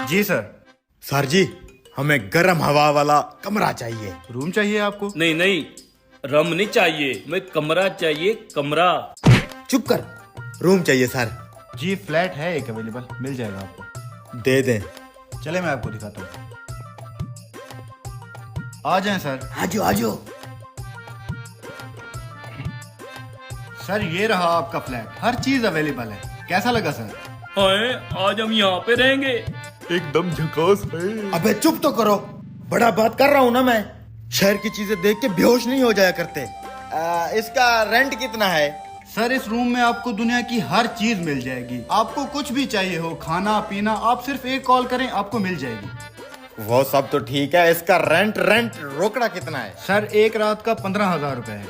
जी sir. Sir जी, हमें गर्म हवा वाला कमरा चाहिए। रूम चाहिए आपको? नहीं नहीं, रम नहीं चाहिए, मैं कमरा चाहिए, कमरा। चुप कर, रूम चाहिए सर। जी फ्लैट है एक अवेलेबल, मिल जाएगा आपको। दे दें। चले मैं आपको दिखाता हूँ। आ जाएं सर। आजो आजो। सर ये रहा आपका फ्लैट, हर चीज अवेलेबल है। कैसा लगा सर? हाय, आज हम यहाँ पे रहेंगे। एकदम झकास है। अबे चुप तो करो, बड़ा बात कर रहा हूँ ना मैं। शहर की चीजें देख के बेहोश नहीं हो जाया करते। इसका रेंट कितना है? सर इस रूम में आपको दुनिया की हर चीज मिल जाएगी। आपको कुछ भी चाहिए हो, खाना पीना, आप सिर्फ एक कॉल करें आपको मिल जाएगी। वो सब तो ठीक है, इसका रेंट रोकड़ा कितना है? सर एक रात का 15,000 रुपए है।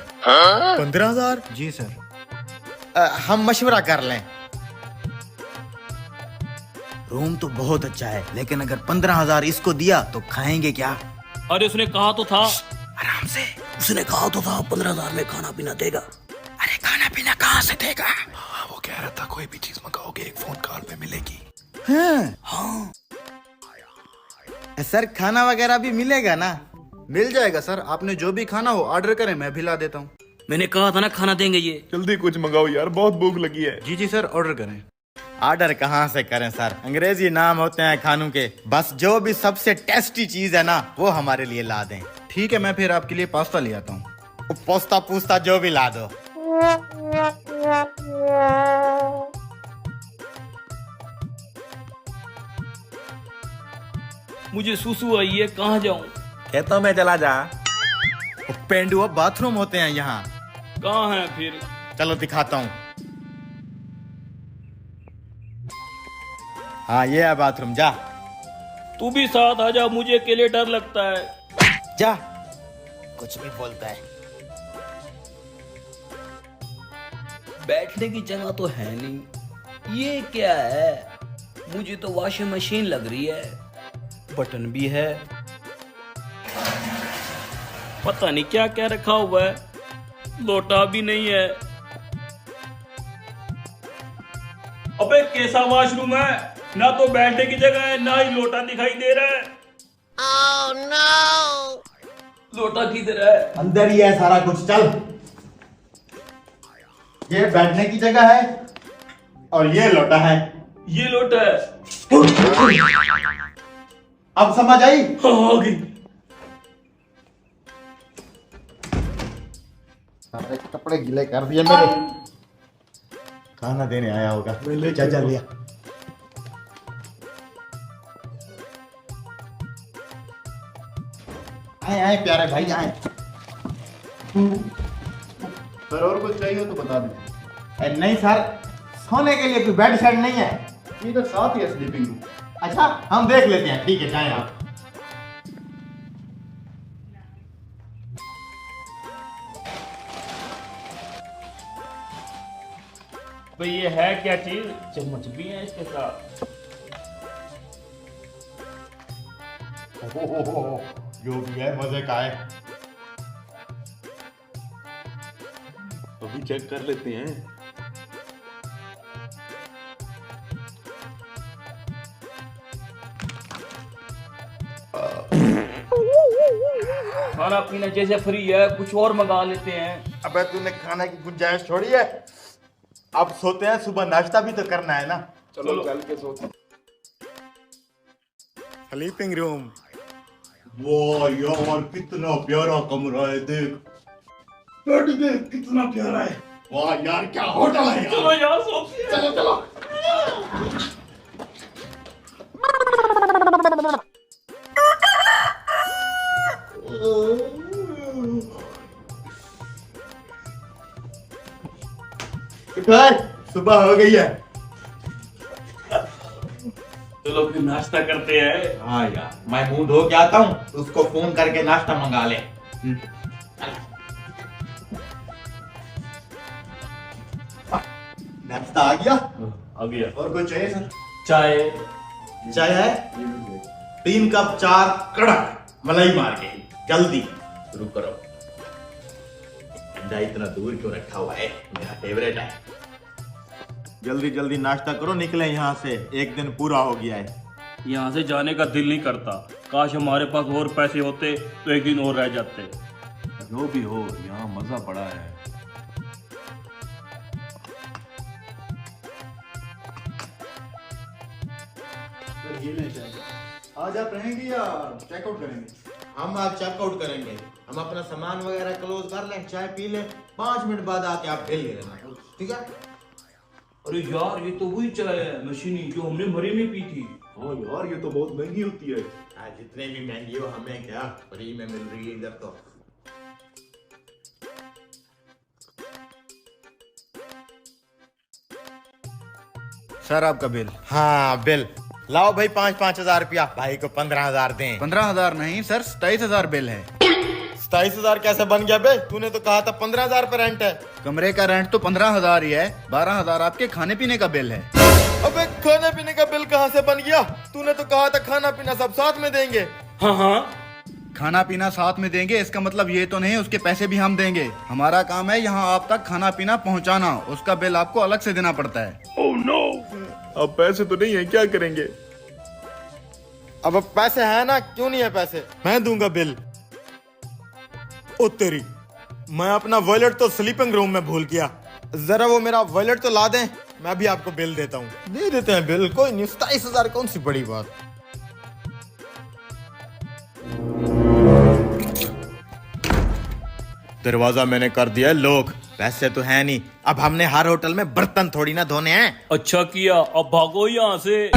15,000? जी सर। हम मशवरा कर लें। रूम तो बहुत अच्छा है, लेकिन अगर 15,000 इसको दिया तो खाएंगे क्या? अरे उसने कहा तो था। आराम से। उसने कहा तो था 15,000 में खाना पीना देगा। अरे खाना पीना कहाँ से देगा? हाँ, वो कह रहा था कोई भी चीज मंगाओगे एक फोन कॉल पे मिलेगी। हाँ। सर खाना वगैरह भी मिलेगा ना? मिल जाएगा सर, आपने जो भी खाना हो ऑर्डर करें, मैं भी ला देता हूँ। मैंने कहा था ना खाना देंगे ये। जल्दी कुछ मंगाओ यार, बहुत भूख लगी है। जी जी सर, ऑर्डर करें। ऑर्डर कहाँ से करें सर, अंग्रेजी नाम होते हैं खानों के। बस जो भी सबसे टेस्टी चीज है ना, वो हमारे लिए ला दें। ठीक है, मैं फिर आपके लिए पास्ता ले आता हूँ। पोस्ता पूछता जो भी ला दो। मुझे सुसु आई है, कहाँ जाऊँ? खेतों में चला जा। पेंडुआ बाथरूम होते हैं यहाँ। कहाँ है फिर? चलो दिखाता हूँ। हाँ ये है बाथरूम, जा। तू भी साथ आ जा, मुझे अकेले डर लगता है। जा, कुछ भी बोलता है। बैठने की जगह तो है नहीं। ये क्या है? मुझे तो वॉशिंग मशीन लग रही है। बटन भी है, पता नहीं क्या क्या रखा हुआ है। लोटा भी नहीं है। अबे कैसा वॉशरूम है? ना तो बैठने की जगह है, ना ही लोटा दिखाई दे रहा है। Oh, no! लोटा किधर है? अंदर ही है सारा कुछ, चल। ये बैठने की जगह है और ये लोटा है। ये लोटा है। अब समझ आई? हाँ, आ गई। सारे कपड़े गीले कर दिए मेरे। खाना देने आया होगा। जा लिया। आए आए प्यारे भाई आए। सर और कुछ चाहिए हो तो बता दें। नहीं सर, सोने के लिए कोई बेड शेड नहीं है। इधर साथ ही है स्लीपिंग रूम। अच्छा हम देख लेते हैं, ठीक है जाएं आप। भाई ये है क्या चीज? चम्मच भी है इसके साथ। जो भी है मजे का है। अभी चेक कर लेते हैं। खाना पीना जैसे फ्री है, कुछ और मंगा लेते हैं। अबे तूने खाने की गुंजाइश छोड़ी है। अब सोते हैं, सुबह नाश्ता भी तो करना है ना। चलो चल के सोते। Sleeping room. वाह यार कितना प्यारा कमरा है, देख। बेड देख कितना प्यारा है। वाह यार क्या होटल है यार। चलो यार सोते हैं। चलो चलो। सुबह हो गई है। चलो फिर नाश्ता करते हैं। हाँ यार, मैं मुंह धो के आता हूँ, उसको फोन करके नाश्ता मंगा ले। नाश्ता आ गया। आ गया। और कुछ चाहिए सर? चाय। चाय है? 3 कप, 4 कड़क मलाई मार के, जल्दी शुरू करो। अंडा इतना दूर क्यों रखा हुआ है? मेरा फेवरेट है। जल्दी जल्दी नाश्ता करो, निकले यहाँ से, एक दिन पूरा हो गया है। यहाँ से जाने का दिल नहीं करता। काश हमारे पास और पैसे होते तो एक दिन और रह जाते। जो भी हो, यहाँ मजा बड़ा है। ये ले चाहिए। आज आप रहेंगे या चेकआउट करेंगे? हम आज चेकआउट करेंगे। हम अपना सामान वगैरह क्लोज कर लें, चाय पी लें, 5 मिनट बाद आके आप बिल ले लेना, ठीक है? अरे यार, ये तो वही चाय है मशीनी जो हमने मरी में पी थी। हाँ यार, ये तो बहुत महंगी होती है। जितने भी महंगी हो, हमें क्या फ्री में मिल रही है इधर तो। सर आपका बिल। हाँ बिल लाओ भाई, 5-5 हजार रुपया। भाई को 15,000 दें। 15,000 नहीं सर, 27,000 बिल है। 27,000 कैसे बन गया बे? तूने तो कहा था 15,000 पर रेंट है। कमरे का रेंट तो 15,000 ही है। 12,000 आपके खाने पीने का बिल है। अबे खाने पीने का बिल कहाँ से बन गया? तूने तो कहा था खाना पीना सब साथ में देंगे। हाँ, खाना पीना साथ में देंगे इसका मतलब ये तो नहीं उसके पैसे भी हम देंगे। हमारा काम है यहाँ आप तक खाना पीना पहुँचाना, उसका बिल आपको अलग से देना पड़ता है। अब पैसे तो नहीं है, क्या करेंगे? अब पैसे है ना, क्यों नहीं है पैसे? मैं दूंगा बिल। ओ तेरी, मैं अपना वॉलेट तो स्लीपिंग रूम में भूल गया। जरा वो मेरा वॉलेट तो ला दें, मैं भी आपको बिल देता हूँ। दे देते हैं बिल, कोई नहीं। 27,000 कौन सी बड़ी बात। दरवाजा मैंने कर दिया है लॉक। वैसे तो है नहीं, अब हमने हर होटल में बर्तन थोड़ी ना धोने हैं। अच्छा किया, अब भागो यहाँ से।